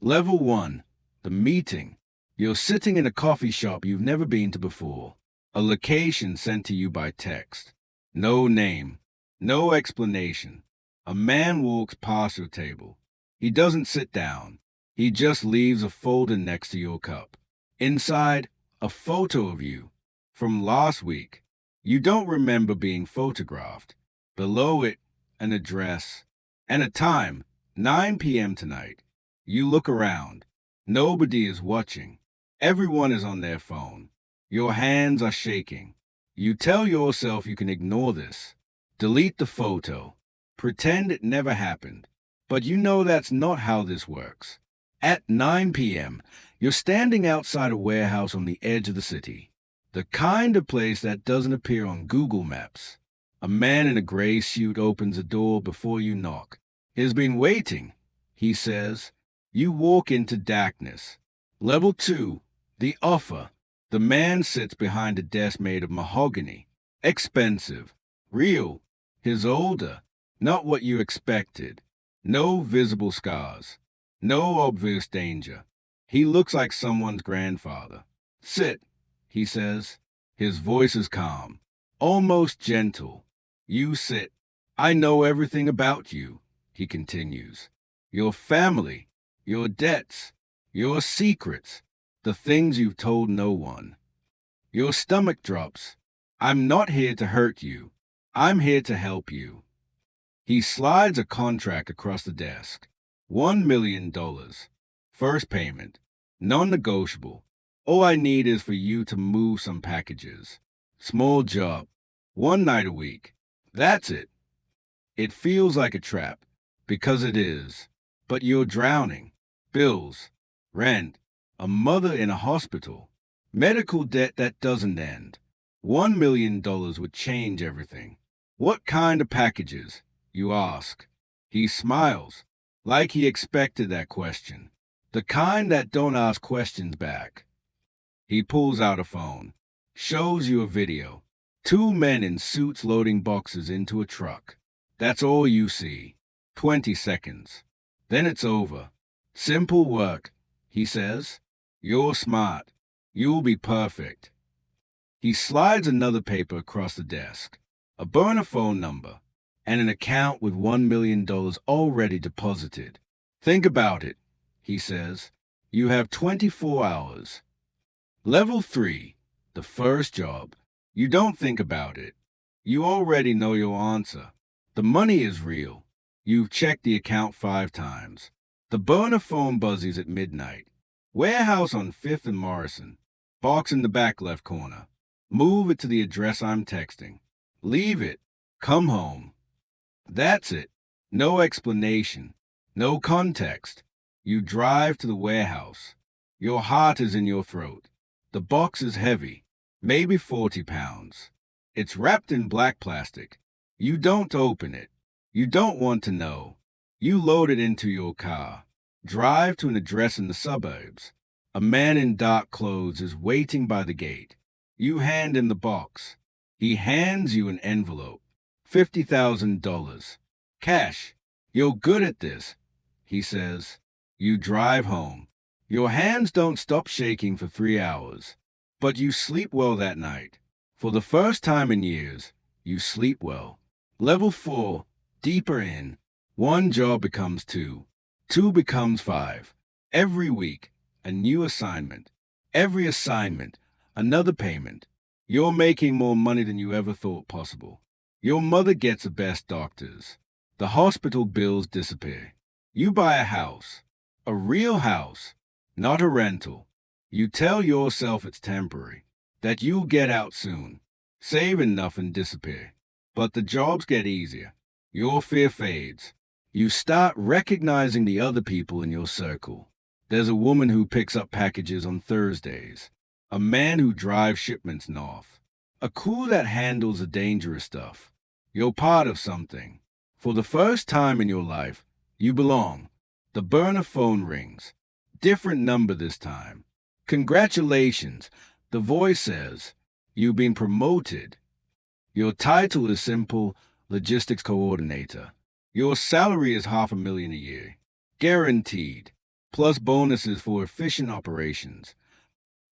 Level 1. The meeting. You're sitting in a coffee shop you've never been to before. A location sent to you by text. No name. No explanation. A man walks past your table. He doesn't sit down. He just leaves a folder next to your cup. Inside, a photo of you. From last week. You don't remember being photographed. Below it, an address. And a time, 9 p.m. tonight. You look around. Nobody is watching. Everyone is on their phone. Your hands are shaking. You tell yourself you can ignore this. Delete the photo. Pretend it never happened. But you know that's not how this works. At 9 p.m., you're standing outside a warehouse on the edge of the city. The kind of place that doesn't appear on Google Maps. A man in a gray suit opens the door before you knock. He's been waiting, he says. You walk into darkness. Level 2. The offer. The man sits behind a desk made of mahogany. Expensive. Real. He's older. Not what you expected. No visible scars. No obvious danger. He looks like someone's grandfather. Sit, he says. His voice is calm. Almost gentle. You sit. I know everything about you, he continues. Your family. Your debts. Your secrets. The things you've told no one. Your stomach drops. I'm not here to hurt you. I'm here to help you. He slides a contract across the desk. $1 million. First payment. Non-negotiable. All I need is for you to move some packages. Small job. 1 night a week. That's it. It feels like a trap, because it is. But you're drowning. Bills. Rent. A mother in a hospital. Medical debt that doesn't end. $1 million would change everything. What kind of packages? You ask. He smiles, like he expected that question. The kind that don't ask questions back. He pulls out a phone, shows you a video. 2 men in suits loading boxes into a truck. That's all you see. 20 seconds. Then it's over. Simple work, he says. You're smart. You'll be perfect. He slides another paper across the desk. A burner phone number. And an account with $1 million already deposited. Think about it, he says. You have 24 hours. Level 3. The first job. You don't think about it. You already know your answer. The money is real. You've checked the account 5 times. The burner phone buzzes at midnight. Warehouse on 5th and Morrison. Box in the back left corner. Move it to the address I'm texting. Leave it. Come home. That's it. No explanation. No context. You drive to the warehouse. Your heart is in your throat. The box is heavy, maybe 40 pounds. It's wrapped in black plastic. You don't open it. You don't want to know. You load it into your car. Drive to an address in the suburbs. A man in dark clothes is waiting by the gate. You hand him the box. He hands you an envelope. $50,000. Cash. You're good at this, he says. You drive home. Your hands don't stop shaking for 3 hours. But you sleep well that night. For the first time in years, you sleep well. Level 4. Deeper in. 1 job becomes 2. 2 becomes 5. Every week, a new assignment. Every assignment, another payment. You're making more money than you ever thought possible. Your mother gets the best doctors. The hospital bills disappear. You buy a house. A real house. Not a rental. You tell yourself it's temporary. That you'll get out soon. Save enough and disappear. But the jobs get easier. Your fear fades. You start recognizing the other people in your circle. There's a woman who picks up packages on Thursdays. A man who drives shipments north. A crew that handles the dangerous stuff. You're part of something. For the first time in your life, you belong. The burner phone rings. Different number this time. Congratulations, the voice says. You've been promoted. Your title is simple, logistics coordinator. Your salary is $500,000 a year. Guaranteed. plus bonuses for efficient operations.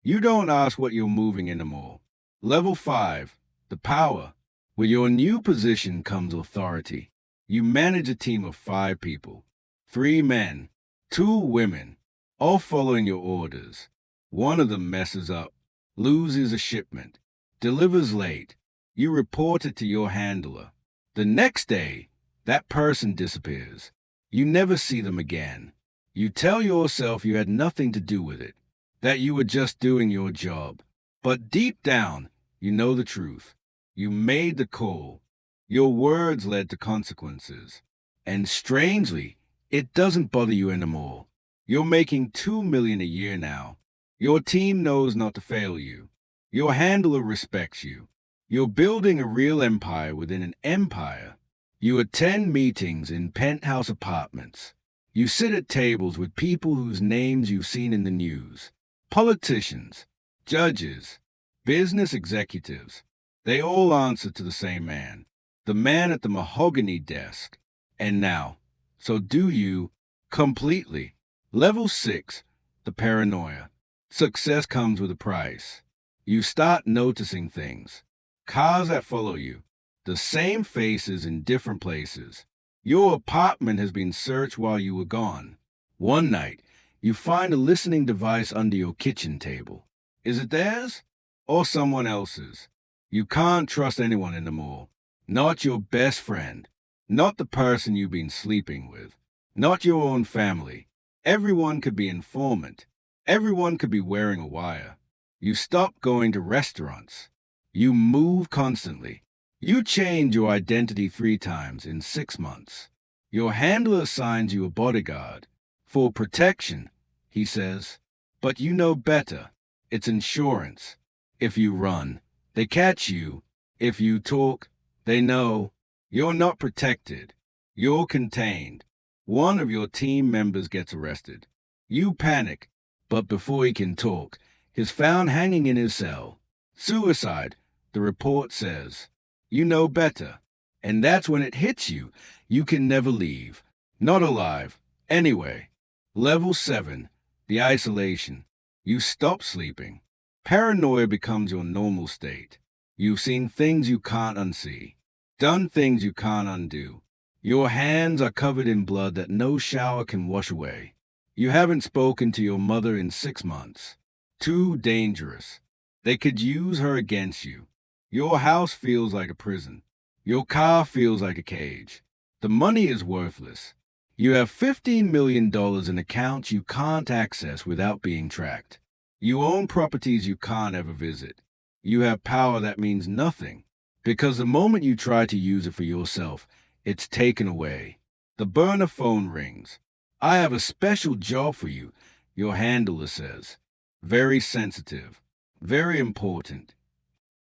You don't ask what you're moving anymore. Level 5, the power. With your new position comes authority. You manage a team of 5 people, 3 men, 2 women, all following your orders. One of them messes up, loses a shipment, delivers late. You report it to your handler. The next day, that person disappears. You never see them again. You tell yourself you had nothing to do with it, that you were just doing your job. But deep down, you know the truth. You made the call. Your words led to consequences. And strangely, it doesn't bother you anymore. You're making $2 million a year now. Your team knows not to fail you. Your handler respects you. You're building a real empire within an empire. You attend meetings in penthouse apartments. You sit at tables with people whose names you've seen in the news. Politicians, judges, business executives. They all answer to the same man, the man at the mahogany desk. And now, so do you, completely. Level 6, the paranoia. Success comes with a price. You start noticing things. Cars that follow you. The same faces in different places. Your apartment has been searched while you were gone. One night, you find a listening device under your kitchen table. Is it theirs? Or someone else's? You can't trust anyone anymore. Not your best friend. Not the person you've been sleeping with. Not your own family. Everyone could be informant. Everyone could be wearing a wire. You stop going to restaurants. You move constantly. You change your identity 3 times in 6 months. Your handler assigns you a bodyguard. For protection, he says. But you know better. It's insurance. If you run, they catch you. If you talk, they know. You're not protected. You're contained. One of your team members gets arrested. You panic, but before he can talk, he's found hanging in his cell. Suicide, the report says. You know better. And that's when it hits you. You can never leave. Not alive. Anyway. Level 7, the isolation. You stop sleeping. Paranoia becomes your normal state. You've seen things you can't unsee. Done things you can't undo. Your hands are covered in blood that no shower can wash away. You haven't spoken to your mother in 6 months. Too dangerous. They could use her against you. Your house feels like a prison. Your car feels like a cage. The money is worthless. You have $15 million in accounts you can't access without being tracked. You own properties you can't ever visit. You have power that means nothing, because the moment you try to use it for yourself, it's taken away. The burner phone rings. I have a special job for you, your handler says. Very sensitive. Very important.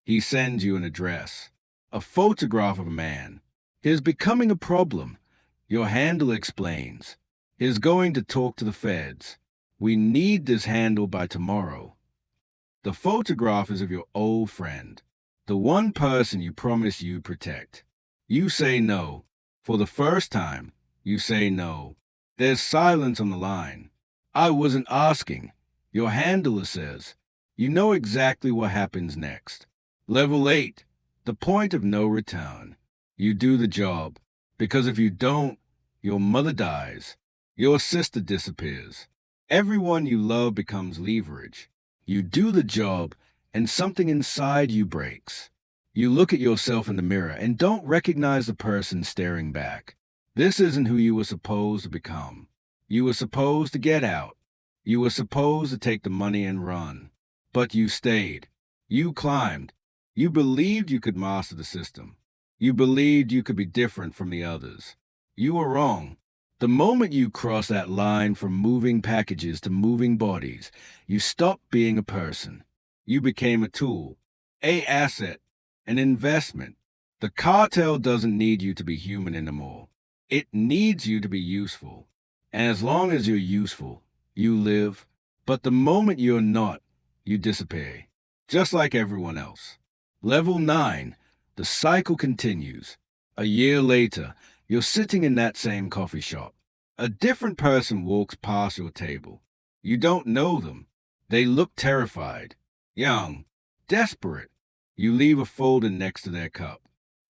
He sends you an address. A photograph of a man. He's becoming a problem. Your handler explains. He's going to talk to the feds. We need this handle by tomorrow. The photograph is of your old friend. The one person you promised you'd protect. You say no. For the first time, you say no. There's silence on the line. I wasn't asking. Your handler says. You know exactly what happens next. Level 8, the point of no return. You do the job, because if you don't, your mother dies. Your sister disappears. Everyone you love becomes leverage. You do the job, and something inside you breaks. You look at yourself in the mirror and don't recognize the person staring back. This isn't who you were supposed to become. You were supposed to get out. You were supposed to take the money and run. But you stayed. You climbed. You believed you could master the system. You believed you could be different from the others. You were wrong. The moment you cross that line from moving packages to moving bodies, you stopped being a person. You became a tool, an asset, an investment. The cartel doesn't need you to be human anymore. It needs you to be useful. And as long as you're useful, you live. But the moment you're not, you disappear, just like everyone else. Level 9, the cycle continues. A year later, you're sitting in that same coffee shop. A different person walks past your table. You don't know them. They look terrified, young, desperate. You leave a folder next to their cup.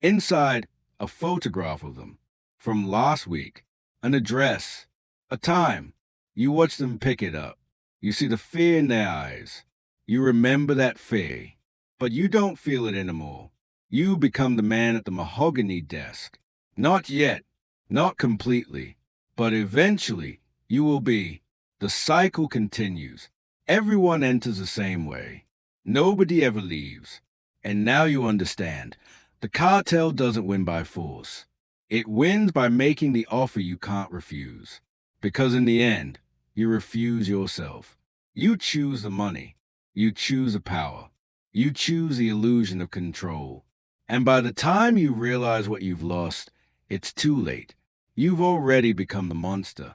Inside, a photograph of them from last week, an address, a time. You watch them pick it up. You see the fear in their eyes. You remember that fear, but you don't feel it anymore. You become the man at the mahogany desk. Not yet, not completely, but eventually you will be. The cycle continues. Everyone enters the same way. Nobody ever leaves. And now you understand. The cartel doesn't win by force. It wins by making the offer you can't refuse. Because in the end, you refuse yourself. You choose the money. You choose the power. You choose the illusion of control. And by the time you realize what you've lost, it's too late. You've already become the monster.